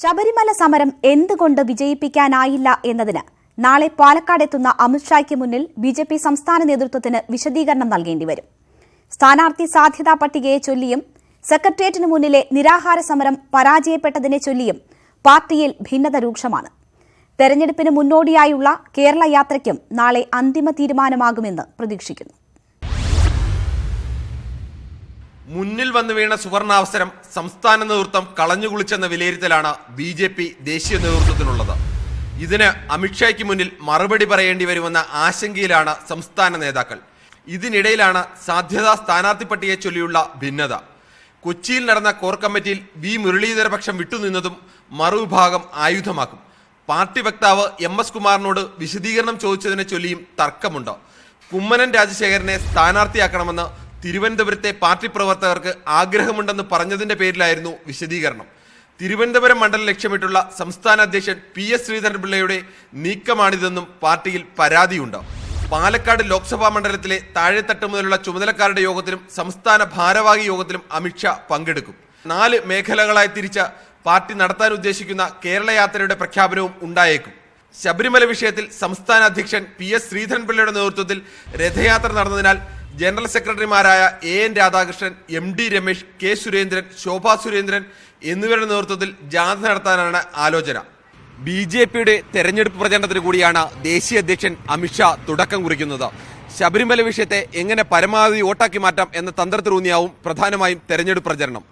ശബരിമല സമരം എന്തുകൊണ്ട് വിജയിപ്പിക്കാനായില്ല എന്നതിന് നാളെ പാലക്കാടെത്തുന്ന അമിത്ഷായ്ക്ക് മുന്നിൽ ബിജെപി സംസ്ഥാന നേതൃത്വത്തിന് വിശദീകരണം നൽകേണ്ടിവരും. സ്ഥാനാർത്ഥി സാധ്യതാ പട്ടികയെ ചൊല്ലിയും സെക്രട്ടേറിയറ്റിനു മുന്നിലെ നിരാഹാര സമരം പരാജയപ്പെട്ടതിനെ ചൊല്ലിയും പാർട്ടിയിൽ ഭിന്നത രൂക്ഷമാണ്. തെരഞ്ഞെടുപ്പിന് മുന്നോടിയായുള്ള കേരള യാത്രയ്ക്കും നാളെ അന്തിമ തീരുമാനമാകുമെന്ന് പ്രതീക്ഷിക്കുന്നു. മുന്നിൽ വന്നു വീണ സുവർണാവസരം സംസ്ഥാന നേതൃത്വം കളഞ്ഞുകുളിച്ചെന്ന വിലയിരുത്തലാണ് ബി.ജെ.പി. ദേശീയ നേതൃത്വത്തിനുള്ളത്. ഇതിന് അമിത്ഷായ്ക്ക് മുന്നിൽ മറുപടി പറയേണ്ടി വരുമെന്ന ആശങ്കയിലാണ് സംസ്ഥാന നേതാക്കൾ. ഇതിനിടയിലാണ് സാധ്യതാ സ്ഥാനാർത്ഥി പട്ടികയെ ചൊല്ലിയുള്ള ഭിന്നത. കൊച്ചിയിൽ നടന്ന കോർ കമ്മിറ്റിയിൽ വി മുരളീധര പക്ഷം വിട്ടുനിന്നതും മറുവിഭാഗം ആയുധമാക്കും. പാർട്ടി വക്താവ് എം.എസ്. കുമാറിനോട് വിശദീകരണം ചോദിച്ചതിനെ ചൊല്ലിയും തർക്കമുണ്ട്. കുമ്മനം രാജശേഖരനെ സ്ഥാനാർത്ഥിയാക്കണമെന്ന് തിരുവനന്തപുരത്തെ പാർട്ടി പ്രവർത്തകർക്ക് ആഗ്രഹമുണ്ടെന്ന് പറഞ്ഞതിന്റെ പേരിലായിരുന്നു വിശദീകരണം. തിരുവനന്തപുരം മണ്ഡലം ലക്ഷ്യമിട്ടുള്ള സംസ്ഥാന അധ്യക്ഷൻ പി.എസ്. ശ്രീധരൻപിള്ളയുടെ നീക്കമാണിതെന്നും പാർട്ടിയിൽ പരാതിയുണ്ട്. പാലക്കാട് ലോക്സഭാ മണ്ഡലത്തിലെ താഴെത്തട്ട് മുതലുള്ള ചുമതലക്കാരുടെ യോഗത്തിലും സംസ്ഥാന ഭാരവാഹി യോഗത്തിലും അമിത്ഷാ പങ്കെടുക്കും. 4 മേഖലകളായി തിരിച്ച പാർട്ടി നടത്താൻ ഉദ്ദേശിക്കുന്ന കേരള യാത്രയുടെ പ്രഖ്യാപനവും ഉണ്ടായേക്കും. ശബരിമല വിഷയത്തിൽ സംസ്ഥാന അധ്യക്ഷൻ പി.എസ്. ശ്രീധരൻപിള്ളയുടെ നേതൃത്വത്തിൽ രഥയാത്ര നടന്നതിനാൽ ജനറൽ സെക്രട്ടറിമാരായ എൻ രാധാകൃഷ്ണൻ, എം.ഡി. രമേശ്, കെ സുരേന്ദ്രൻ, ശോഭാ സുരേന്ദ്രൻ എന്നിവരുടെ നേതൃത്വത്തിൽ ജാഥ നടത്താനാണ് ആലോചന. ബി.ജെ.പിയുടെ തെരഞ്ഞെടുപ്പ് പ്രചരണത്തിന് കൂടിയാണ് ദേശീയ അധ്യക്ഷൻ അമിത്ഷാ തുടക്കം കുറിക്കുന്നത്. ശബരിമല വിഷയത്തെ എങ്ങനെ പരമാവധി വോട്ടാക്കി മാറ്റാം എന്ന തന്ത്രത്തിലൂന്നിയാവും പ്രധാനമായും തെരഞ്ഞെടുപ്പ് പ്രചരണം.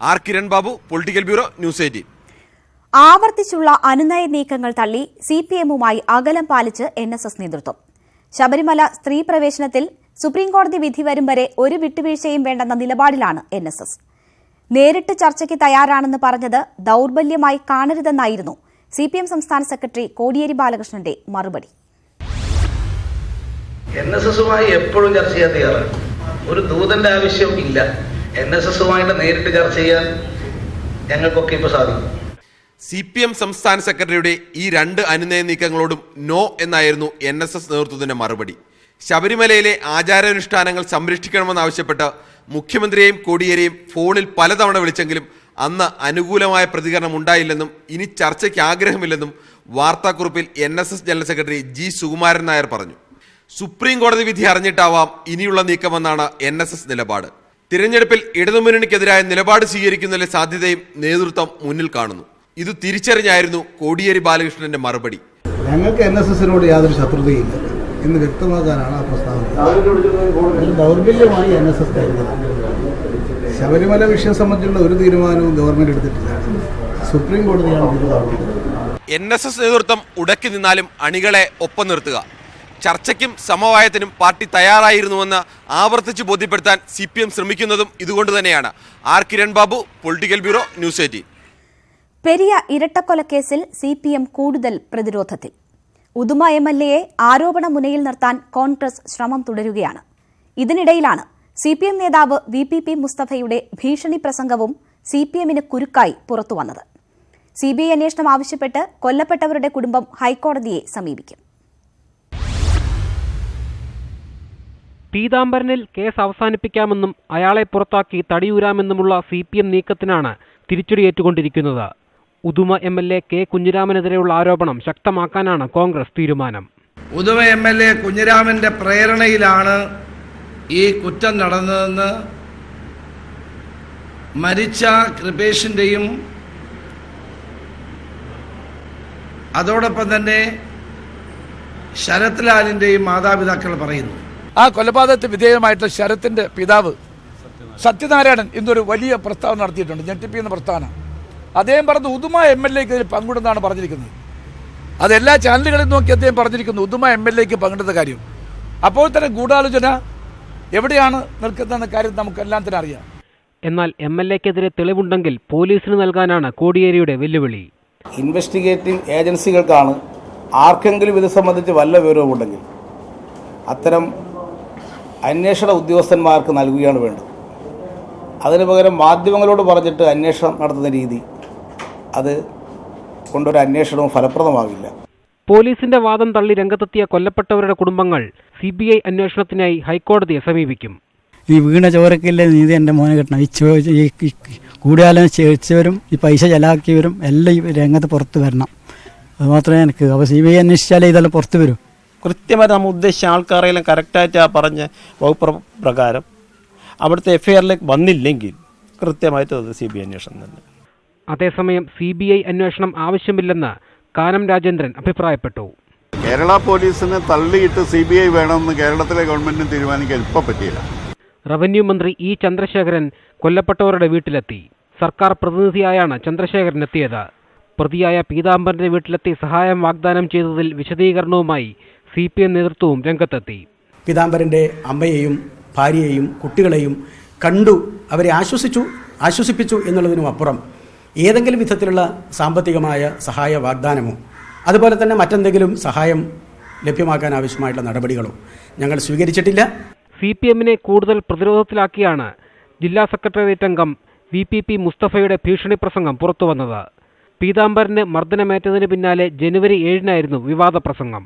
R Kiran Babu, political bureau, news 18. ആവർത്തിച്ചുള്ള അനുനയ നീക്കങ്ങൾ തള്ളി സിപിഎമ്മുമായി അകലം പാലിച്ച് എൻ.എസ്.എസ്. നേതൃത്വം. ശബരിമല സ്ത്രീ പ്രവേശനത്തിൽ സുപ്രീംകോടതി വിധി വരും വരെ ഒരു വിട്ടുവീഴ്ചയും വേണ്ടെന്ന നിലപാടിലാണ് എൻ.എസ്.എസ്. നേരിട്ട് ചർച്ചയ്ക്ക് തയ്യാറാണെന്ന് പറഞ്ഞത് ദൌർബല്യമായി കാണരുതെന്നായിരുന്നു സിപിഎം സംസ്ഥാന സെക്രട്ടറി കോടിയേരി ബാലകൃഷ്ണന്റെ മറുപടി. എൻ.എസ്.എസുമായി എപ്പോഴും ചർച്ച ചെയ്യാൻ തയ്യാറാണ്. ഒരു ദൂതന്റെ ആവശ്യം ഇല്ല. എൻ.എസ്.എസുമായിട്ട് നേരിട്ട് ചർച്ച ചെയ്യാൻ ഞങ്ങൾക്കൊക്കെ ഇപ്പോൾ സാധിക്കും. സിപിഎം സംസ്ഥാന സെക്രട്ടറിയുടെ ഈ 2 അനുനയ നീക്കങ്ങളോടും നോ എന്നായിരുന്നു എൻ.എസ്.എസ്. നേതൃത്വത്തിന്റെ മറുപടി. ശബരിമലയിലെ ആചാരാനുഷ്ഠാനങ്ങൾ സംരക്ഷിക്കണമെന്നാവശ്യപ്പെട്ട് മുഖ്യമന്ത്രിയെയും കോടിയേരിയെയും ഫോണിൽ പലതവണ വിളിച്ചെങ്കിലും അന്ന് അനുകൂലമായ പ്രതികരണം ഉണ്ടായില്ലെന്നും ഇനി ചർച്ചയ്ക്ക് ആഗ്രഹമില്ലെന്നും വാർത്താക്കുറിപ്പിൽ NSS. General secretary G Sukumaran Nair പറഞ്ഞു. സുപ്രീം കോടതി വിധി അറിഞ്ഞിട്ടാവാം ഇനിയുള്ള നീക്കമെന്നാണ് എൻ.എസ്.എസ്. നിലപാട്. തിരഞ്ഞെടുപ്പിൽ ഇടതുമുന്നണിക്കെതിരായ നിലപാട് സ്വീകരിക്കുന്നതിലെ സാധ്യതയും നേതൃത്വം മുന്നിൽ കാണുന്നു. ഇത് തിരിച്ചറിഞ്ഞായിരുന്നു കോടിയേരി ബാലകൃഷ്ണന്റെ മറുപടി. ഞങ്ങൾക്ക് എൻ.എസ്.എസിനോട് യാതൊരു ശത്രുതയില്ല എന്ന് വ്യക്തമാക്കാനാണ് ആ പ്രസ്താവന. ദൗർബല്യമായി എൻ.എസ്.എസ്. കരുതുന്നത്. ശബരിമല വിഷയം സംബന്ധിച്ചുള്ള ഒരു തീരുമാനവും ഗവൺമെന്റ് എടുത്തിട്ടില്ല. സുപ്രീം കോടതിയാണ്. എൻ.എസ്.എസ്. നേതൃത്വം ഉടക്കി നിന്നാലും അണികളെ ഒപ്പം നിർത്തുക. ചർച്ചയ്ക്കും സമവായത്തിനും പാർട്ടി തയ്യാറായിരുന്നുവെന്ന് ആവർത്തിച്ച് ബോധ്യപ്പെടുത്താൻ സിപിഎം ശ്രമിക്കുന്നതും ഇതുകൊണ്ട് തന്നെയാണ്. R Kiran Babu, political bureau, news 18. Periya ഇരട്ടക്കൊലക്കേസിൽ സിപിഎം കൂടുതൽ പ്രതിരോധത്തിൽ. ഉദുമ എംഎൽഎയെ ആരോപണ മുനയിൽ നിർത്താൻ കോൺഗ്രസ് ശ്രമം തുടരുകയാണ്. ഇതിനിടയിലാണ് സിപിഎം നേതാവ് വി.പി. മുസ്തഫയുടെ ഭീഷണി പ്രസംഗവും സിപിഎമ്മിന് കുരുക്കായി പുറത്തുവന്നത്. സിബിഐ അന്വേഷണം ആവശ്യപ്പെട്ട് കൊല്ലപ്പെട്ടവരുടെ കുടുംബം ഹൈക്കോടതിയെ സമീപിക്കും. പീതാംബരനിൽ കേസ് അവസാനിപ്പിക്കാമെന്നും അയാളെ പുറത്താക്കി തടിയൂരാമെന്നുമുള്ള സിപിഎം നീക്കത്തിനാണ് തിരിച്ചടിയേറ്റുകൊണ്ടിരിക്കുന്നത്. ഉദുമ എംഎൽഎ കെ കുഞ്ഞിരാമനെതിരെയുള്ള ആരോപണം ശക്തമാക്കാനാണ് കോൺഗ്രസ് തീരുമാനം. ഉദുമ എംഎൽഎ കുഞ്ഞിരാമന്റെ പ്രേരണയിലാണ് ഈ കുറ്റം നടന്നതെന്ന് മരിച്ച കൃപേഷിന്റെയും അതോടൊപ്പം തന്നെ ശരത് ലാലിന്റെയും മാതാപിതാക്കൾ പറയുന്നു. ആ കൊലപാതകത്തിന് വിധേയമായിട്ടുള്ള ശരത്തിന്റെ പിതാവ് സത്യനാരായണൻ ഇന്നൊരു വലിയ പ്രസ്താവന നടത്തിയിട്ടുണ്ട്. ഞെട്ടിപ്പിക്കുന്ന പ്രസ്താവന. അദ്ദേഹം പറഞ്ഞത് ഉദുമ എംഎൽഎക്ക് ഇതിൽ പങ്കിടുന്നതാണ് പറഞ്ഞിരിക്കുന്നത്. അതെല്ലാ ചാനലുകളിൽ നോക്കി അദ്ദേഹം പറഞ്ഞിരിക്കുന്നു ഉദുമ എംഎൽഎക്ക് പങ്കിടുന്ന കാര്യം. അപ്പോൾ തന്നെ ഗൂഢാലോചന എവിടെയാണ് നിൽക്കുന്നതെന്ന കാര്യം നമുക്കെല്ലാം തന്നെ അറിയാം. എന്നാൽ എംഎൽഎക്കെതിരെ തെളിവുണ്ടെങ്കിൽ പോലീസിന് നൽകാനാണ് കോടിയേരിയുടെ വെല്ലുവിളി. ഇൻവെസ്റ്റിഗേറ്റിംഗ് ഏജൻസികൾക്കാണ് ആർക്കെങ്കിലും ഇത് സംബന്ധിച്ച് വല്ല വിവരവുമുണ്ടെങ്കിൽ അത്തരം അന്വേഷണ ഉദ്യോഗസ്ഥന്മാർക്ക് നൽകുകയാണ് വേണ്ടത്. അതിനു പകരം മാധ്യമങ്ങളോട് പറഞ്ഞിട്ട് അന്വേഷണം നടത്തുന്ന രീതി, അത് കൊണ്ടൊരു അന്വേഷണവും ഫലപ്രദമാകില്ല. പോലീസിന്റെ വാദം തള്ളി രംഗത്തെത്തിയ കൊല്ലപ്പെട്ടവരുടെ കുടുംബങ്ങൾ സിബിഐ അന്വേഷണത്തിനായി ഹൈക്കോടതിയെ സമീപിക്കും. ഈ വീണ ചോരക്കില്ല നീതി എൻ്റെ മോനെ കിട്ടണം. ഈ കൂടിയാലും ചെയ്യിച്ചവരും ഈ പൈസ ചെലവാക്കിയവരും എല്ലാം ഈ രംഗത്ത് പുറത്ത് വരണം. അതുമാത്രമേ എനിക്ക്. അപ്പോൾ CBI അന്വേഷിച്ചാലേ ഇതെല്ലാം പുറത്ത് വരും. കൃത്യമായിട്ട് നമ്മൾ ഉദ്ദേശിച്ച ആൾക്കാരെല്ലാം കറക്റ്റായിട്ട് ആ പറഞ്ഞ വകുപ്പ് പ്രകാരം അവിടുത്തെ FIRലേക്ക് വന്നില്ലെങ്കിൽ കൃത്യമായിട്ട് അത് CBI അന്വേഷണം തന്നെ. അതേസമയം CBI അന്വേഷണം ആവശ്യമില്ലെന്ന് കാനം രാജേന്ദ്രൻ അഭിപ്രായപ്പെട്ടു. കേരള പോലീസിനെ തള്ളിയിട്ട് CBI വേണമെന്ന് കേരളത്തിലെ ഗവൺമെന്റിന് തീരുമാനിക്കാൻ ഇപ്പോൾ പറ്റിയില്ല. റവന്യൂ മന്ത്രി E. ചന്ദ്രശേഖരൻ കൊല്ലപ്പെട്ടവരുടെ വീട്ടിലെത്തി. സർക്കാർ പ്രതിനിധിയായാണ് ചന്ദ്രശേഖരൻ എത്തിയത്. പ്രതിയായ പീതാംബരന്റെ വീട്ടിലെത്തി സഹായം വാഗ്ദാനം ചെയ്തതിൽ വിശദീകരണവുമായി CPM നേതൃത്വവും രംഗത്തെത്തി. പീതാംബരന്റെ അമ്മയെയും ഭാര്യയെയും കുട്ടികളെയും കണ്ടു, അവരെ ആശ്വസിപ്പിച്ചു എന്നുള്ളതിനും അപ്പുറം ഏതെങ്കിലും വിധത്തിലുള്ള സാമ്പത്തികമായ സഹായ വാഗ്ദാനമോ അതുപോലെ തന്നെ മറ്റെന്തെങ്കിലും സഹായം ലഭ്യമാക്കാൻ ആവശ്യമായിട്ടുള്ള നടപടികളോ ഞങ്ങൾ സ്വീകരിച്ചിട്ടില്ല. CPMനെ കൂടുതൽ പ്രതിരോധത്തിലാക്കിയാണ് ജില്ലാ സെക്രട്ടേറിയറ്റ് അംഗം VPP മുസ്തഫയുടെ ഭീഷണി പ്രസംഗം പുറത്തുവന്നത്. പീതാംബരന് മർദ്ദനമേറ്റതിന് പിന്നാലെ ജനുവരി 7-നായിരുന്നു വിവാദ പ്രസംഗം.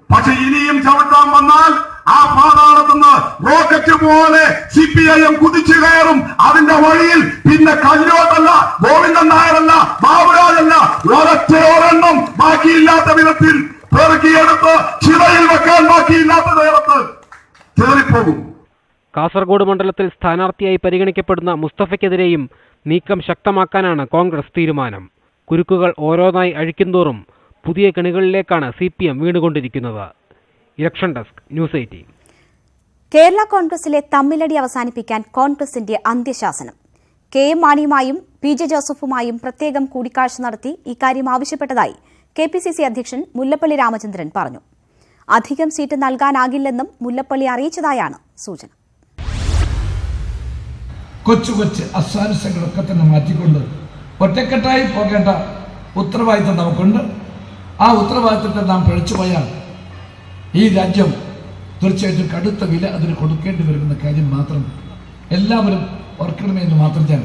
പക്ഷെ ഇനിയും ചവിട്ടാൻ വന്നാൽ ആ പാതാളത്തുനിന്ന് റോക്കറ്റ് പോലെ CPIM കുതിച്ചു കയറും. അതിന്റെ വഴിയിൽ പിന്നെ കല്ലോട്ടല്ല, ഗോവിന്ദൻ നായരല്ല, ബാബുരാജല്ല, ഒരെണ്ണം ബാക്കിയില്ലാത്ത വിധത്തിൽ പെറുക്കിയെടുത്ത് ചിറയിൽ വെക്കാൻ ബാക്കിയില്ലാത്ത നേരത്ത് കയറിപ്പോകും. കാസർഗോഡ് മണ്ഡലത്തിൽ സ്ഥാനാർത്ഥിയായി പരിഗണിക്കപ്പെടുന്ന മുസ്തഫയ്ക്കെതിരെയും നീക്കം ശക്തമാക്കാനാണ് കോൺഗ്രസ് തീരുമാനം. കുരുക്കുകൾ ഓരോന്നായി അഴിക്കുന്തോറും പുതിയ കെണികളിലേക്കാണ് CPM വീണുകൊണ്ടിരിക്കുന്നത്. Election desk, news 18. കേരള കോൺഗ്രസിലെ തമ്മിലടി അവസാനിപ്പിക്കാൻ കോൺഗ്രസിന്റെ അന്ത്യശാസനം. KM മാണിയുമായും PJ ജോസഫുമായും പ്രത്യേകം കൂടിക്കാഴ്ച നടത്തി ഇക്കാര്യം ആവശ്യപ്പെട്ടതായി KPCC അധ്യക്ഷൻ മുല്ലപ്പള്ളി രാമചന്ദ്രൻ പറഞ്ഞു. അധികം സീറ്റ് നൽകാനാകില്ലെന്നും മുല്ലപ്പള്ളി അറിയിച്ചതായാണ് സൂചന. കൊച്ചു അസ്വാരസ്യങ്ങളൊക്കെ തന്നെ മാറ്റിക്കൊണ്ട് ഒറ്റക്കെട്ടായി പോകേണ്ട ഉത്തരവാദിത്വം നമുക്കുണ്ട്. ആ ഉത്തരവാദിത്വത്തെ നാം പഴിച്ചു പോയാൽ ഈ രാജ്യം തീർച്ചയായിട്ടും കടുത്ത വില അതിന് കൊടുക്കേണ്ടി വരുമെന്ന കാര്യം മാത്രം എല്ലാവരും ഓർക്കണമേ എന്ന് മാത്രം ഞാൻ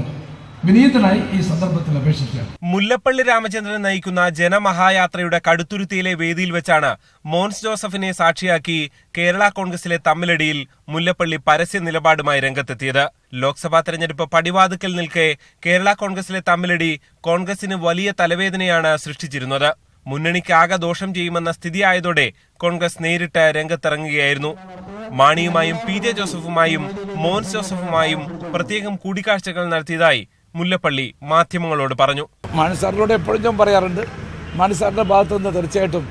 വിനീതനായി ഈ സന്ദർഭത്തിൽ അപേക്ഷിക്കുകയാണ്. മുല്ലപ്പള്ളി രാമചന്ദ്രൻ നയിക്കുന്ന ജനമഹായാത്രയുടെ കടുത്തുരുത്തിയിലെ വേദിയിൽ വെച്ചാണ് മോൻസ് ജോസഫിനെ സാക്ഷിയാക്കി കേരള കോൺഗ്രസിലെ തമ്മിലടിയിൽ മുല്ലപ്പള്ളി പരസ്യ നിലപാടുമായി രംഗത്തെത്തിയത്. ലോക്സഭാ തെരഞ്ഞെടുപ്പ് പടിവാതുക്കൽ നിൽക്കെ കേരള കോൺഗ്രസിലെ തമ്മിലടി കോൺഗ്രസിന് വലിയ തലവേദനയാണ് സൃഷ്ടിച്ചിരുന്നത്. മുന്നണിക്ക് ആകെ ദോഷം ചെയ്യുമെന്ന സ്ഥിതിയായതോടെ കോൺഗ്രസ് നേരിട്ട് രംഗത്തിറങ്ങുകയായിരുന്നു. മാണിയുമായും PJ ജോസഫുമായും മോൻസ് ജോസഫുമായും പ്രത്യേകം കൂടിക്കാഴ്ചകൾ നടത്തിയതായി മുല്ലപ്പള്ളി മാധ്യമങ്ങളോട് പറഞ്ഞു. മാണി സാറിനോട് എപ്പോഴും ഞാൻ പറയാറുണ്ട്, മാണി സാറിന്റെ ഭാഗത്തു നിന്ന് തീർച്ചയായിട്ടും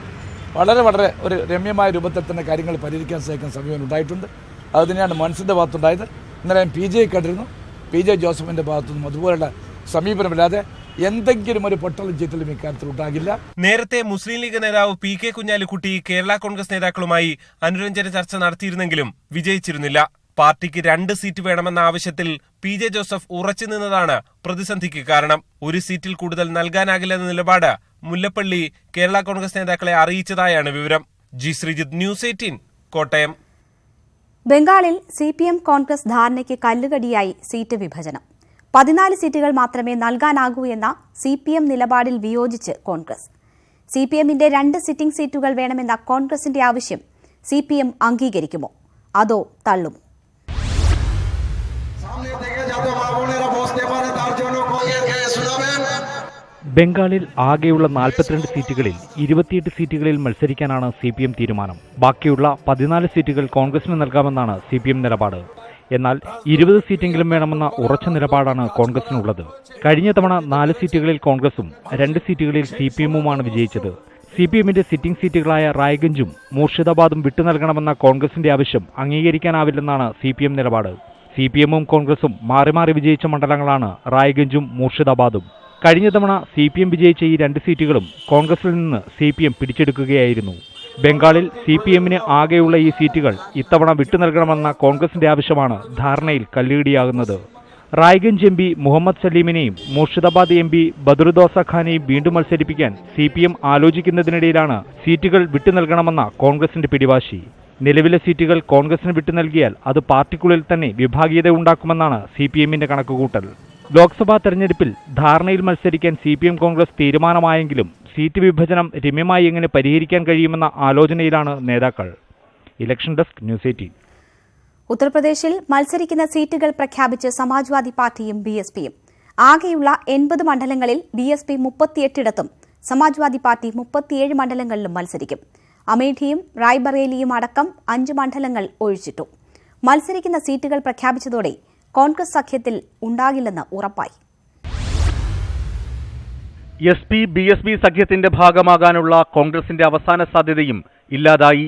വളരെ ഒരു രമ്യമായ രൂപത്തിൽ തന്നെ കാര്യങ്ങൾ പരിഹരിക്കാൻ സഹായിക്കുന്ന സമീപനം ഉണ്ടായിട്ടുണ്ട്. അത് തന്നെയാണ് മനസ്സിന്റെ ഭാഗത്തുണ്ടായത്. ഇന്നലെ ഞാൻ PJ കണ്ടിരുന്നു. PJ ജോസഫിന്റെ ഭാഗത്തുനിന്നും അതുപോലുള്ള സമീപനമില്ലാതെ എന്തെങ്കിലും ഒരു പൊട്ടലും ചീറ്റലും ഇക്കാര്യത്തിൽ ഉണ്ടാകില്ല. നേരത്തെ മുസ്ലിം ലീഗ് നേതാവ് PK കുഞ്ഞാലിക്കുട്ടി കേരള കോൺഗ്രസ് നേതാക്കളുമായി അനുരഞ്ജന ചർച്ച നടത്തിയിരുന്നെങ്കിലും വിജയിച്ചിരുന്നില്ല. പാർട്ടിക്ക് 2 സീറ്റ് വേണമെന്ന ആവശ്യത്തിൽ PJ ജോസഫ് ഉറച്ചു നിന്നതാണ് പ്രതിസന്ധിക്ക് കാരണം. ഒരു സീറ്റിൽ കൂടുതൽ നൽകാനാകില്ലെന്ന നിലപാട് മുല്ലപ്പള്ളി കേരള കോൺഗ്രസ് നേതാക്കളെ അറിയിച്ചതായാണ് വിവരം. G. ശ്രീജിത്ത്, ന്യൂസ് 18, കോട്ടയം. ബംഗാളിൽ CPM കോൺഗ്രസ് ധാരണയ്ക്ക് കല്ലുകടിയായി സീറ്റ് വിഭജനം. 14 സീറ്റുകൾ മാത്രമേ നൽകാനാകൂ എന്ന CPM നിലപാടിൽ വിയോജിച്ച് കോൺഗ്രസ്. CPMന്റെ 2 സിറ്റിംഗ് സീറ്റുകൾ വേണമെന്ന കോൺഗ്രസിന്റെ ആവശ്യം CPM അംഗീകരിക്കുമോ അതോ തള്ളുമോ? ബംഗാളിൽ ആകെയുള്ള 42 സീറ്റുകളിൽ 28 സീറ്റുകളിൽ മത്സരിക്കാനാണ് CPM തീരുമാനം. ബാക്കിയുള്ള 14 സീറ്റുകൾ കോൺഗ്രസിന് നൽകാമെന്നാണ് CPM നിലപാട്. എന്നാൽ 20 സീറ്റെങ്കിലും വേണമെന്ന ഉറച്ച നിലപാടാണ് കോൺഗ്രസിനുള്ളത്. കഴിഞ്ഞ തവണ 4 സീറ്റുകളിൽ കോൺഗ്രസും 2 സീറ്റുകളിൽ CPMുമാണ് വിജയിച്ചത്. CPMന്റെ സിറ്റിംഗ് സീറ്റുകളായ റായ്ഗഞ്ചും മൂർഷിദാബാദും വിട്ടുനൽകണമെന്ന കോൺഗ്രസിന്റെ ആവശ്യം അംഗീകരിക്കാനാവില്ലെന്നാണ് CPM നിലപാട്. CPMും കോൺഗ്രസും മാറി വിജയിച്ച മണ്ഡലങ്ങളാണ് റായ്ഗഞ്ചും മൂർഷിദാബാദും. കഴിഞ്ഞ തവണ CPM വിജയിച്ച ഈ 2 സീറ്റുകളും കോൺഗ്രസിൽ നിന്ന് CPM പിടിച്ചെടുക്കുകയായിരുന്നു. ബംഗാളിൽ CPMന് ആകെയുള്ള ഈ സീറ്റുകൾ ഇത്തവണ വിട്ടുനൽകണമെന്ന കോൺഗ്രസിന്റെ ആവശ്യമാണ് ധാരണയിൽ കല്ലുകടിയാകുന്നത്. റായ്ഗഞ്ച് MP മുഹമ്മദ് സലീമിനെയും മൂർഷിദാബാദ് MP ബദറുദ്ദോസ ഖാനെയും വീണ്ടും മത്സരിപ്പിക്കാൻ CPM ആലോചിക്കുന്നതിനിടയിലാണ് സീറ്റുകൾ വിട്ടുനൽകണമെന്ന കോൺഗ്രസിന്റെ പിടിവാശി. നിലവിലെ സീറ്റുകൾ കോൺഗ്രസിന് വിട്ടുനൽകിയാൽ അത് പാർട്ടിക്കുള്ളിൽ തന്നെ വിഭാഗീയത ഉണ്ടാക്കുമെന്നാണ് CPMന്റെ കണക്കുകൂട്ടൽ. ലോക്സഭാ തെരഞ്ഞെടുപ്പിൽ ധാരണയിൽ മത്സരിക്കാൻ CPM കോൺഗ്രസ് തീരുമാനമായെങ്കിലും സീറ്റ് വിഭജനം രമ്യമായി എങ്ങനെ പരിഹരിക്കാൻ കഴിയുമെന്ന ആലോചനയിലാണ് നേതാക്കൾ. Election desk, news 18. ഉത്തർപ്രദേശിൽ മത്സരിക്കുന്ന സീറ്റുകൾ പ്രഖ്യാപിച്ച് സമാജ്വാദി പാർട്ടിയും ബിഎസ്പിയും. ആകെയുള്ള 80 മണ്ഡലങ്ങളിൽ ബിഎസ്പി 38ഇടത്തും സമാജ്വാദി പാർട്ടി 37 മണ്ഡലങ്ങളിലും മത്സരിക്കും. അമേഠിയും റായ്ബറേലിയും അടക്കം 5 മണ്ഡലങ്ങൾ ഒഴിച്ചിട്ടു. മത്സരിക്കുന്ന സീറ്റുകൾ പ്രഖ്യാപിച്ചതോടെ കോൺഗ്രസ് സഖ്യത്തിൽ ഉണ്ടാകില്ലെന്ന് ഉറപ്പായി. S P B S P സഖ്യത്തിന്റെ ഭാഗമാകാനുള്ള കോൺഗ്രസിന്റെ അവസാന സാധ്യതയും ഇല്ലാതായി.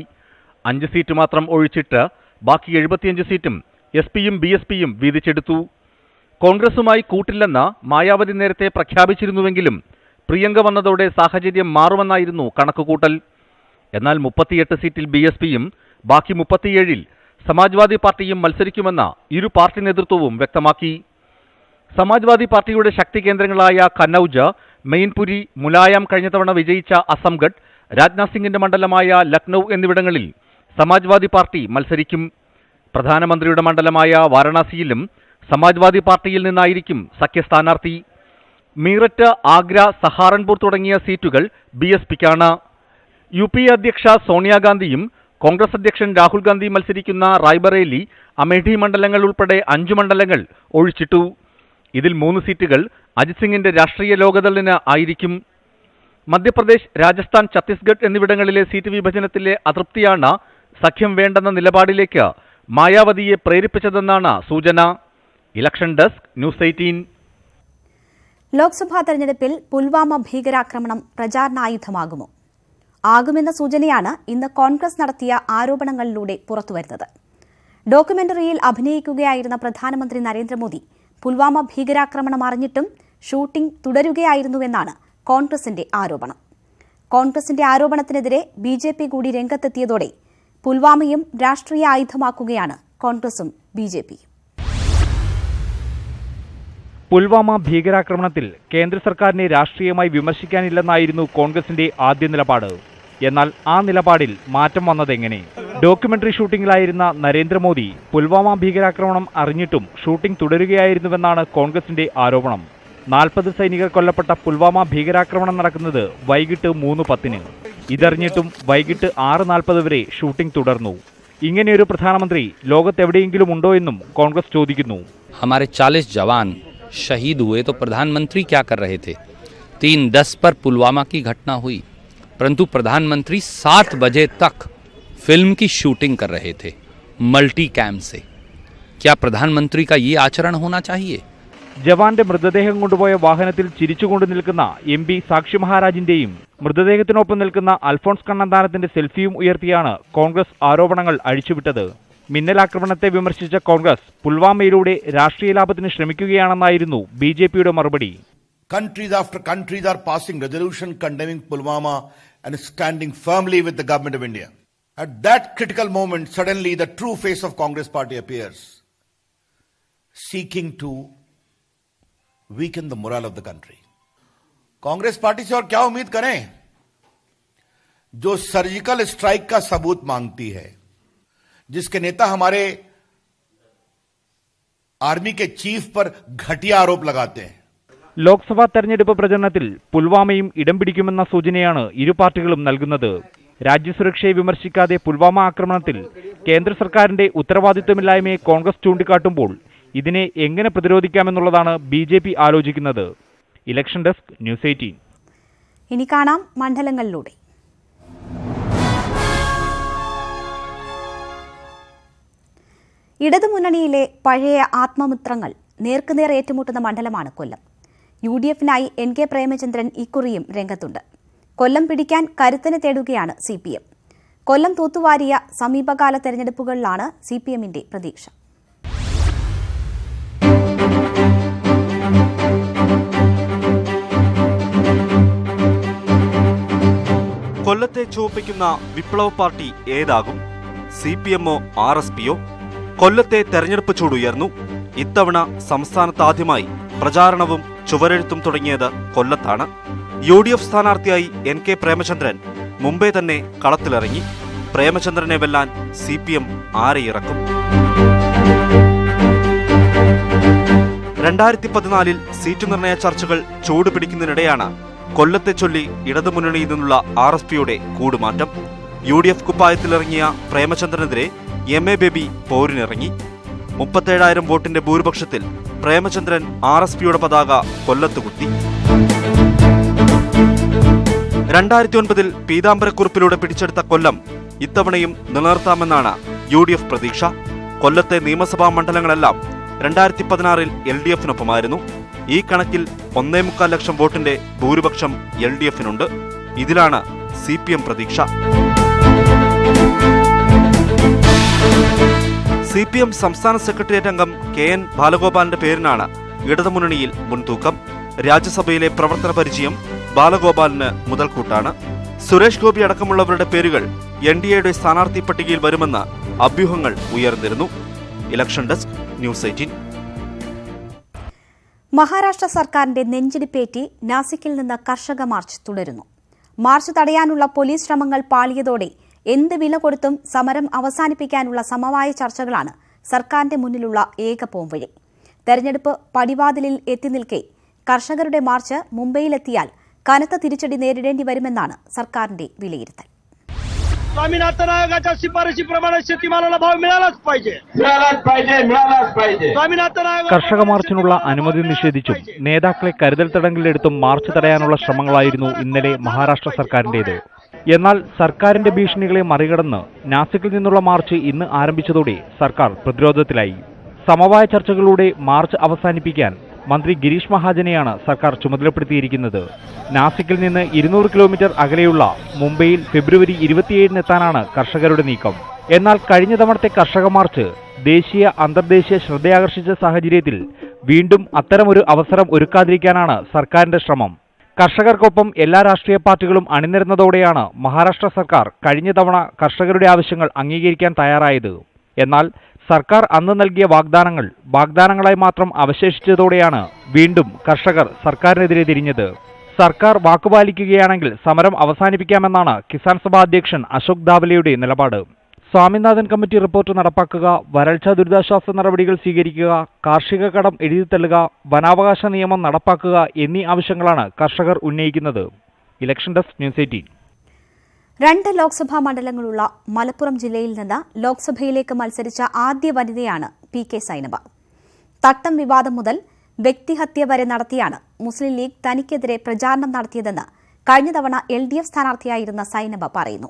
5 സീറ്റ് മാത്രം ഒഴിച്ചിട്ട് ബാക്കി 75 സീറ്റും എസ് പിയും ബി എസ് പിയും വീതിച്ചെടുത്തു. കോൺഗ്രസുമായി കൂട്ടില്ലെന്ന് മായാവതി നേരത്തെ പ്രഖ്യാപിച്ചിരുന്നുവെങ്കിലും പ്രിയങ്ക വന്നതോടെ സാഹചര്യം മാറുമെന്നായിരുന്നു കണക്കുകൂട്ടൽ. എന്നാൽ 38 സീറ്റിൽ ബി എസ് പിയും ബാക്കി 37-ൽ സമാജ്വാദി പാർട്ടിയും മത്സരിക്കുമെന്ന് ഇരു പാർട്ടി നേതൃത്വവും വ്യക്തമാക്കി. സമാജ്വാദി പാർട്ടിയുടെ ശക്തി കേന്ദ്രങ്ങളായ കന്നൌജ്, മെയിൻപുരി, മുലായം കഴിഞ്ഞ തവണ വിജയിച്ച അസംഗഡ്, രാജ്നാഥ് സിംഗിന്റെ മണ്ഡലമായ ലക്നൌ എന്നിവിടങ്ങളിൽ സമാജ്വാദി പാർട്ടി മത്സരിക്കും. പ്രധാനമന്ത്രിയുടെ മണ്ഡലമായ വാരണാസിയിലും സമാജ്വാദി പാർട്ടിയിൽ നിന്നായിരിക്കും സഖ്യ സ്ഥാനാർത്ഥി. മീററ്റ്, ആഗ്ര, സഹാറൻപൂർ തുടങ്ങിയ സീറ്റുകൾ ബി എസ് പിക്കാണ്. യു പി എ അധ്യക്ഷ സോണിയാഗാന്ധിയും കോൺഗ്രസ് അധ്യക്ഷൻ രാഹുൽ ഗാന്ധി മത്സരിക്കുന്ന റായ്ബറേലി, അമേഠി മണ്ഡലങ്ങൾ ഉൾപ്പെടെ 5 മണ്ഡലങ്ങൾ ഒഴിച്ചിട്ടു. ഇതിൽ 3 സീറ്റുകൾ അജിത് സിംഗിന്റെ രാഷ്ട്രീയ ലോകദളിന് ആയിരിക്കും. മധ്യപ്രദേശ്, രാജസ്ഥാൻ, ഛത്തീസ്ഗഡ് എന്നിവിടങ്ങളിലെ സീറ്റ് വിഭജനത്തിലെ അതൃപ്തിയാണ് സഖ്യം വേണ്ടെന്ന നിലപാടിലേക്ക് മായാവതിയെ പ്രേരിപ്പിച്ചതെന്നാണ് സൂചന. Election desk, news 18. ലോക്സഭാ തെരഞ്ഞെടുപ്പിൽ പുൽവാമ ഭീകരാക്രമണം പ്രചാരണായുധമാകുമോ? ആകുമെന്ന സൂചനയാണ് ഇന്ന് കോൺഗ്രസ് നടത്തിയ ആരോപണങ്ങളിലൂടെ പുറത്തുവരുന്നത്. ഡോക്യുമെന്ററിയിൽ അഭിനയിക്കുകയായിരുന്ന പ്രധാനമന്ത്രി നരേന്ദ്രമോദി പുൽവാമ ഭീകരാക്രമണം അറിഞ്ഞിട്ടും ഷൂട്ടിംഗ് തുടരുകയായിരുന്നുവെന്നാണ് കോൺഗ്രസിന്റെ ആരോപണം. കോൺഗ്രസിന്റെ ആരോപണത്തിനെതിരെ ബിജെപി കൂടി രംഗത്തെത്തിയതോടെ പുൽവാമയും രാഷ്ട്രീയ ആയുധമാക്കുകയാണ് കോൺഗ്രസും ബിജെപിയും. പുൽവാമ ഭീകരാക്രമണത്തിൽ കേന്ദ്ര സർക്കാരിനെ രാഷ്ട്രീയമായി വിമർശിക്കാനില്ലെന്നായിരുന്നു കോൺഗ്രസിന്റെ ആദ്യ നിലപാട്. എന്നാൽ ആ നിലപാടിൽ മാറ്റം വന്നതെങ്ങനെ? ഡോക്യുമെന്ററി ഷൂട്ടിംഗിലായിരുന്ന നരേന്ദ്രമോദി പുൽവാമ ഭീകരാക്രമണം അറിഞ്ഞിട്ടും ഷൂട്ടിംഗ് തുടരുകയായിരുന്നുവെന്നാണ് കോൺഗ്രസിന്റെ ആരോപണം. 40 സൈനികർ കൊല്ലപ്പെട്ട പുൽവാമ ഭീകരാക്രമണം നടക്കുന്നത് വൈകിട്ട് 3:10. ഇതറിഞ്ഞിട്ടും വൈകിട്ട് 6:40 വരെ ഷൂട്ടിംഗ് തുടർന്നു. ഇങ്ങനെയൊരു പ്രധാനമന്ത്രി ലോകത്തെവിടെയെങ്കിലും ഉണ്ടോ എന്നും കോൺഗ്രസ് ചോദിക്കുന്നു. हमारे 40 जवान शहीद हुए तो प्रधानमंत्री क्या कर रहे थे? 3:10 पर पुलवामा की घटना हुई, परंतु प्रधानमंत्री 7 बजे तक फिल्म की शूटिंग कर रहे थे मल्टी कैम से. क्या प्रधानमंत्री का ये आचरण होना चाहिए? ജവാന്റെ മൃതദേഹം കൊണ്ടുപോയ വാഹനത്തിൽ ചിരിച്ചുകൊണ്ട് നിൽക്കുന്ന എം പി സാക്ഷി മഹാരാജിന്റെയും മൃതദേഹത്തിനൊപ്പം നിൽക്കുന്ന അൽഫോൺസ് കണ്ണന്താനത്തിന്റെ സെൽഫിയും ഉയർത്തിയാണ് കോൺഗ്രസ് ആരോപണങ്ങൾ അഴിച്ചുവിട്ടത്. മിന്നലാക്രമണത്തെ വിമർശിച്ച കോൺഗ്രസ് പുൽവാമയിലൂടെ രാഷ്ട്രീയ ലാഭത്തിന് ശ്രമിക്കുകയാണെന്നായിരുന്നു ബിജെപിയുടെ മറുപടി. Countries after countries are passing resolution condemning Pulwama and standing firmly with the government of India. At that critical moment, suddenly the true face of Congress party appears, seeking to weaken the morale of the country. Congress party से और क्या उम्मीद करें जो surgical strike का सबूत मांगती है, जिसके नेता हमारे आर्मी के चीफ पर घटिया आरोप लगाते हैं. ലോക്സഭാ തെരഞ്ഞെടുപ്പ് പ്രചരണത്തിൽ പുൽവാമയും ഇടം പിടിക്കുമെന്ന സൂചനയാണ് ഇരു പാർട്ടികളും നൽകുന്നത്. രാജ്യസുരക്ഷയെ വിമർശിക്കാതെ പുൽവാമ ആക്രമണത്തിൽ കേന്ദ്ര സർക്കാരിന്റെ ഉത്തരവാദിത്വമില്ലായ്മയെ കോൺഗ്രസ് ചൂണ്ടിക്കാട്ടുമ്പോൾ ഇതിനെ എങ്ങനെ പ്രതിരോധിക്കാമെന്നുള്ളതാണ് ബിജെപി ആലോചിക്കുന്നത്. Election desk, news 18. ഇനി കാണാം മണ്ഡലങ്ങളിലൂടെ. ഇടതുമുന്നണിയിലെ പഴയ ആത്മമിത്രങ്ങൾ നേർക്കുനേർ ഏറ്റുമുട്ടുന്ന മണ്ഡലമാണ് കൊല്ലം. UDF-നായി NK പ്രേമചന്ദ്രൻ ഇക്കുറിയും രംഗത്തുണ്ട്. കൊല്ലം പിടിക്കാൻ കരുത്തനെ തേടുകയാണ് CPM. കൊല്ലം തൂത്തുവാരിയ സമീപകാല തെരഞ്ഞെടുപ്പുകളിലാണ് CPM-ന്റെ പ്രതീക്ഷ. കൊല്ലത്തെ ചുവപ്പിക്കുന്ന വിപ്ലവ പാർട്ടി ഏതാകും? CPM-ഓ RSP-യോ? കൊല്ലത്തെ തെരഞ്ഞെടുപ്പ് ചൂടുയർന്നു. ഇത്തവണ സംസ്ഥാനത്താദ്യമായി പ്രചാരണവും ചുവരെഴുത്തും തുടങ്ങിയത് കൊല്ലത്താണ്. UDF സ്ഥാനാർത്ഥിയായി NK പ്രേമചന്ദ്രൻ മുമ്പേ തന്നെ കളത്തിലിറങ്ങി. പ്രേമചന്ദ്രനെ വെല്ലാൻ CPM ആരെ ഇറക്കും? 2014 സീറ്റ് നിർണയ ചർച്ചകൾ ചൂടുപിടിക്കുന്നതിനിടെയാണ് കൊല്ലത്തെ ചൊല്ലി ഇടതുമുന്നണിയിൽ നിന്നുള്ള RSPയുടെ കൂടുമാറ്റം. UDF കുപ്പായത്തിലിറങ്ങിയ പ്രേമചന്ദ്രനെതിരെ MA ബേബി പോരിനിറങ്ങി. 37,000 വോട്ടിന്റെ ഭൂരിപക്ഷത്തിൽ പ്രേമചന്ദ്രൻ RSPയുടെ പതാക കൊല്ലത്ത് കുത്തി. 2009 പീതാംബരക്കുറിപ്പിലൂടെ പിടിച്ചെടുത്ത കൊല്ലം ഇത്തവണയും നിലനിർത്താമെന്നാണ് UDF പ്രതീക്ഷ. കൊല്ലത്തെ നിയമസഭാ മണ്ഡലങ്ങളെല്ലാം 2016 LDFനൊപ്പമായിരുന്നു. ഈ കണക്കിൽ 1.25 ലക്ഷം വോട്ടിന്റെ ഭൂരിപക്ഷം LDFനുണ്ട്. ഇതിലാണ് CPM പ്രതീക്ഷ. CPM സംസ്ഥാന സെക്രട്ടേറിയറ്റ് അംഗം KN ബാലഗോപാലിന്റെ പേരിനാണ് ഇടതുമുന്നണിയിൽ മുൻതൂക്കം. രാജ്യസഭയിലെ പ്രവർത്തന പരിചയം ബാലഗോപാലിന് മുതൽക്കൂട്ടാണ്. സുരേഷ് ഗോപി അടക്കമുള്ളവരുടെ പേരുകൾ NDAയുടെ സ്ഥാനാർത്ഥി പട്ടികയിൽ വരുമെന്ന് അഭ്യൂഹങ്ങൾ ഉയർന്നിരുന്നു. Election desk, news 18. മഹാരാഷ്ട്ര സർക്കാരിന്റെ നെഞ്ചിടിപ്പേറ്റി നാസിക്കിൽ നിന്ന് കർഷക മാർച്ച് തുടരുന്നു. മാർച്ച് തടയാനുള്ള പോലീസ് ശ്രമങ്ങൾ പാളിയതോടെ എന്ത് വില കൊടുത്തും സമരം അവസാനിപ്പിക്കാനുള്ള സമവായ ചർച്ചകളാണ് സർക്കാരിന്റെ മുന്നിലുള്ള ഏക പോംവഴി. തെരഞ്ഞെടുപ്പ് പടിവാതിലിൽ എത്തി നിൽക്കെ കർഷകരുടെ മാർച്ച് മുംബൈയിലെത്തിയാൽ കനത്ത തിരിച്ചടി നേരിടേണ്ടി വരുമെന്നാണ് സർക്കാരിന്റെ വിലയിരുത്തൽ. स्वामीनाथन आयोगाच्या शिफारशीप्रमाणे शेतीमालाला भाव मिळालाच पाहिजे. കർഷക മാർച്ചിനുള്ള അനുമതി നിഷേധിച്ചും നേതാക്കളെ കരുതൽ തടങ്കലിലെടുത്തും മാർച്ച് തടയാനുള്ള ശ്രമങ്ങളായിരുന്നു ഇന്നലെ മഹാരാഷ്ട്ര സർക്കാരിന്റേത്. എന്നാൽ സർക്കാരിന്റെ ഭീഷണികളെ മറികടന്ന് നാസിക്കിൽ നിന്നുള്ള മാർച്ച് ഇന്ന് ആരംഭിച്ചതോടെ സർക്കാർ പ്രതിരോധത്തിലായി. സമവായ ചർച്ചകളിലൂടെ മാർച്ച് അവസാനിപ്പിക്കാൻ മന്ത്രി ഗിരീഷ് മഹാജനെയാണ് സർക്കാർ ചുമതലപ്പെടുത്തിയിരിക്കുന്നത്. നാസിക്കിൽ നിന്ന് 200 കിലോമീറ്റർ അകലെയുള്ള മുംബൈയിൽ ഫെബ്രുവരി 27 എത്താനാണ് കർഷകരുടെ നീക്കം. എന്നാൽ കഴിഞ്ഞ തവണത്തെ കർഷക മാർച്ച് ദേശീയ അന്തർദേശീയ ശ്രദ്ധയാകർഷിച്ച സാഹചര്യത്തിൽ വീണ്ടും അത്തരമൊരു അവസരം ഒരുക്കാതിരിക്കാനാണ് സർക്കാരിന്റെ ശ്രമം. കർഷകർക്കൊപ്പം എല്ലാ രാഷ്ട്രീയ പാർട്ടികളും അണിനിരന്നതോടെയാണ് മഹാരാഷ്ട്ര സർക്കാർ കഴിഞ്ഞ തവണ കർഷകരുടെ ആവശ്യങ്ങൾ അംഗീകരിക്കാൻ തയ്യാറായത്. എന്നാൽ സർക്കാർ അന്ന് നൽകിയ വാഗ്ദാനങ്ങളായി മാത്രം അവശേഷിച്ചതോടെയാണ് വീണ്ടും കർഷകർ സർക്കാരിനെതിരെ തിരിഞ്ഞത്. സർക്കാർ വാക്കുപാലിക്കുകയാണെങ്കിൽ സമരം അവസാനിപ്പിക്കാമെന്നാണ് കിസാൻ സഭ അധ്യക്ഷൻ അശോക് ധാവലെയുടെ നിലപാട്. സ്വാമിനാഥൻ കമ്മിറ്റി റിപ്പോർട്ട് നടപ്പാക്കുക, വരൾച്ചാ ദുരിതാശ്വാസ നടപടികൾ സ്വീകരിക്കുക, കാർഷിക കടം എഴുതിത്തള്ളുക, വനാവകാശ നിയമം നടപ്പാക്കുക എന്നീ ആവശ്യങ്ങളാണ് കർഷകർ ഉന്നയിക്കുന്നത്. Election desk, news 18. 2 ലോക്സഭാ മണ്ഡലങ്ങളുള്ള മലപ്പുറം ജില്ലയിൽ നിന്ന് ലോക്സഭയിലേക്ക് മത്സരിച്ച ആദ്യ വനിതയാണ് PK സൈനബ. തട്ടം വിവാദം മുതൽ വ്യക്തിഹത്യ വരെ നടത്തിയാണ് മുസ്ലിം ലീഗ് തനിക്കെതിരെ പ്രചാരണം നടത്തിയതെന്ന് കഴിഞ്ഞ തവണ LDF സ്ഥാനാർത്ഥിയായിരുന്ന സൈനബ പറയുന്നു.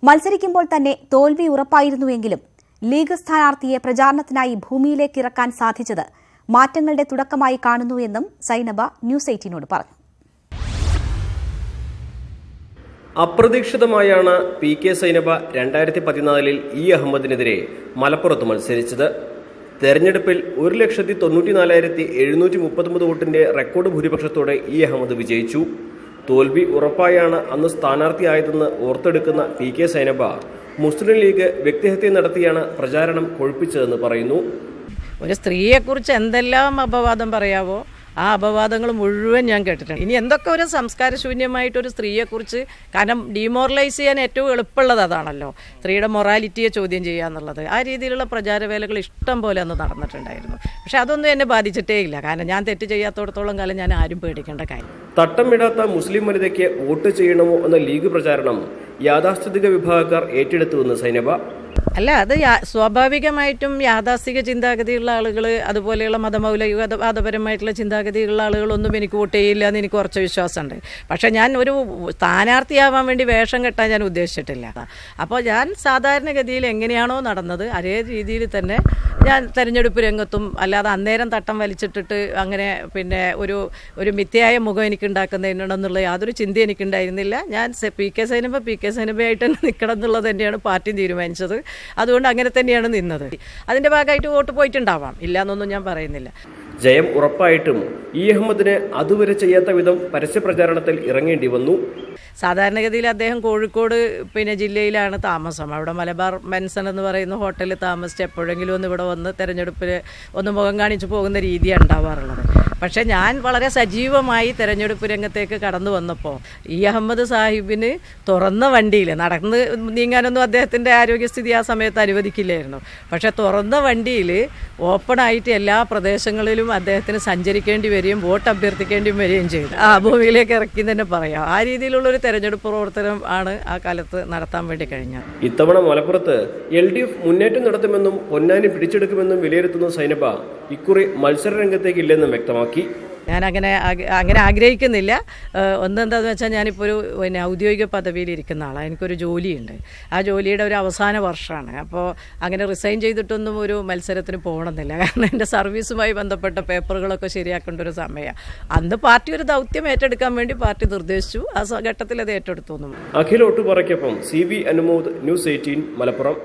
മത്സരിക്കുമ്പോൾ തന്നെ തോൽവി ഉറപ്പായിരുന്നുവെങ്കിലും ലീഗ് സ്ഥാനാർത്ഥിയെ പ്രചാരണത്തിനായി ഭൂമിയിലേക്ക് ഇറക്കാൻ സാധിച്ചത് മാറ്റങ്ങളുടെ തുടക്കമായി കാണുന്നുവെന്നും സൈനബ ന്യൂസ് 18നോട് പറഞ്ഞു. അപ്രതീക്ഷിതമായാണ് PK സൈനബ 2014 അഹമ്മദിനെതിരെ മലപ്പുറത്ത് മത്സരിച്ചത്. തെരഞ്ഞെടുപ്പിൽ 1,94,739 വോട്ടിന്റെ റെക്കോർഡ് ഭൂരിപക്ഷത്തോടെ അഹമ്മദ് വിജയിച്ചു. തോൽവി ഉറപ്പായാണ് അന്ന് സ്ഥാനാർത്ഥിയായതെന്ന് ഓർത്തെടുക്കുന്ന PK സൈനബ മുസ്ലിം ലീഗ് വ്യക്തിഹത്യ നടത്തിയാണ് പ്രചാരണം കൊഴുപ്പിച്ചതെന്ന് പറയുന്നു. ഒരു സ്ത്രീയെക്കുറിച്ച് എന്തെല്ലാം അപവാദം പറയാവോ ആ അപവാദങ്ങൾ മുഴുവൻ ഞാൻ കേട്ടിട്ടുണ്ട്. ഇനി എന്തൊക്കെ ഒരു സംസ്കാരശൂന്യമായിട്ടൊരു സ്ത്രീയെക്കുറിച്ച്, കാരണം ഡീമോറലൈസ് ചെയ്യാൻ ഏറ്റവും എളുപ്പമുള്ളത് അതാണല്ലോ, സ്ത്രീയുടെ മൊറാലിറ്റിയെ ചോദ്യം ചെയ്യുക എന്നുള്ളത്. ആ രീതിയിലുള്ള പ്രചാരവേലകൾ ഇഷ്ടം പോലെ അന്ന് നടന്നിട്ടുണ്ടായിരുന്നു. പക്ഷെ അതൊന്നും എന്നെ ബാധിച്ചിട്ടേ ഇല്ല. കാരണം ഞാൻ തെറ്റ് ചെയ്യാത്തോടത്തോളം കാലം ഞാൻ ആരും പേടിക്കേണ്ട കാര്യം. തട്ടം വിടാത്ത മുസ്ലിം വനിതയ്ക്ക് വോട്ട് ചെയ്യണമോ എന്ന ലീഗ് പ്രചാരണം യാഥാസ്ഥിതിക വിഭാഗക്കാർ ഏറ്റെടുത്തുവെന്ന് സൈനബ. അല്ല, അത് സ്വാഭാവികമായിട്ടും യാഥാസ്ഥിക ചിന്താഗതിയുള്ള ആളുകൾ, അതുപോലെയുള്ള മതമൗലികവാദപരമായിട്ടുള്ള ചിന്താഗതിയുള്ള ആളുകളൊന്നും എനിക്ക് വോട്ട് ചെയ്യില്ല എന്ന് എനിക്ക് കുറച്ച് വിശ്വാസമുണ്ട്. പക്ഷേ ഞാൻ ഒരു സ്ഥാനാർത്ഥിയാവാൻ വേണ്ടി വേഷം കെട്ടാൻ ഞാൻ ഉദ്ദേശിച്ചിട്ടില്ല. അപ്പോൾ ഞാൻ സാധാരണഗതിയിൽ എങ്ങനെയാണോ നടന്നത് അതേ രീതിയിൽ തന്നെ ഞാൻ തെരഞ്ഞെടുപ്പ് രംഗത്തും, അല്ലാതെ അന്നേരം തട്ടം വലിച്ചിട്ടിട്ട് അങ്ങനെ പിന്നെ ഒരു മിഥ്യയായ മുഖം എനിക്ക് ഉണ്ടാക്കുന്നതിനുള്ള യാതൊരു ചിന്ത എനിക്കുണ്ടായിരുന്നില്ല. ഞാൻ PK സൈനബയായിട്ട് തന്നെ നിൽക്കണം എന്നുള്ളത് തന്നെയാണ് പാർട്ടി തീരുമാനിച്ചത്. അതുകൊണ്ട് അങ്ങനെ തന്നെയാണ് നിന്നത്. അതിന്റെ ഭാഗമായിട്ട് വോട്ട് പോയിട്ടുണ്ടാവാം, ഇല്ല എന്നൊന്നും ഞാൻ പറയുന്നില്ല. ജയം ഉറപ്പായിട്ടും അഹമ്മദിന് അതുവരെ ചെയ്യാത്ത വിധം പരസ്യപ്രചാരണത്തിൽ ഇറങ്ങേണ്ടി വന്നു. സാധാരണഗതിയിൽ അദ്ദേഹം കോഴിക്കോട് ജില്ലയിലാണ് താമസം. അവിടെ മലബാർ മെൻസൺ എന്ന് പറയുന്ന ഹോട്ടലിൽ താമസിച്ച് എപ്പോഴെങ്കിലും ഒന്ന് ഇവിടെ വന്ന് തെരഞ്ഞെടുപ്പിൽ ഒന്ന് മുഖം കാണിച്ച് പോകുന്ന രീതിയാണ് ഉണ്ടാവാറുള്ളത്. പക്ഷേ ഞാൻ വളരെ സജീവമായി തെരഞ്ഞെടുപ്പ് രംഗത്തേക്ക് കടന്നു വന്നപ്പോൾ ഇ അഹമ്മദ് സാഹിബിന് തുറന്ന വണ്ടിയിൽ നടന്ന് നീങ്ങാനൊന്നും അദ്ദേഹത്തിൻ്റെ ആരോഗ്യസ്ഥിതി ആ സമയത്ത് അനുവദിക്കില്ലായിരുന്നു. പക്ഷേ തുറന്ന വണ്ടിയിൽ ഓപ്പണായിട്ട് എല്ലാ പ്രദേശങ്ങളിലും അദ്ദേഹത്തിന് സഞ്ചരിക്കേണ്ടി വരികയും വോട്ട് അഭ്യർത്ഥിക്കേണ്ടി വരികയും ചെയ്തു. ആ ഭൂമിയിലേക്ക് ഇറക്കി തന്നെ പറയാം. ആ രീതിയിലുള്ളൊരു തെരഞ്ഞെടുപ്പ് പ്രവർത്തനം ആണ് ആ കാലത്ത് നടത്താൻ വേണ്ടി കഴിഞ്ഞത്. ഇത്തവണ മലപ്പുറത്ത് LDF മുന്നേറ്റം നടത്തുമെന്നും പൊന്നാനി പിടിച്ചെടുക്കുമെന്നും വിലയിരുത്തുന്ന സൈനബ ഇക്കുറി മത്സര രംഗത്തേക്ക് ഇല്ലെന്നും വ്യക്തമാക്കി. ഞാൻ അങ്ങനെ ആഗ്രഹിക്കുന്നില്ല. ഒന്നെന്താണെന്ന് വെച്ചാൽ ഞാനിപ്പോൾ ഒരു ഔദ്യോഗിക പദവിയിൽ ഇരിക്കുന്ന ആളാണ്. എനിക്കൊരു ജോലിയുണ്ട്. ആ ജോലിയുടെ ഒരു അവസാന വർഷമാണ്. അപ്പോൾ അങ്ങനെ റിസൈൻ ചെയ്തിട്ടൊന്നും ഒരു മത്സരത്തിന് പോകണമെന്നില്ല. കാരണം എൻ്റെ സർവീസുമായി ബന്ധപ്പെട്ട പേപ്പറുകളൊക്കെ ശരിയാക്കേണ്ട ഒരു സമയമാണ്. അന്ന് പാർട്ടി ഒരു ദൗത്യം ഏറ്റെടുക്കാൻ വേണ്ടി പാർട്ടി നിർദ്ദേശിച്ചു. ആ ഘട്ടത്തിൽ അത് ഏറ്റെടുത്തു. അഖിൽ ഒട്ടുപാറയ്ക്കൊപ്പം CB അനുമോദ്, ന്യൂസ് 18 മലപ്പുറം.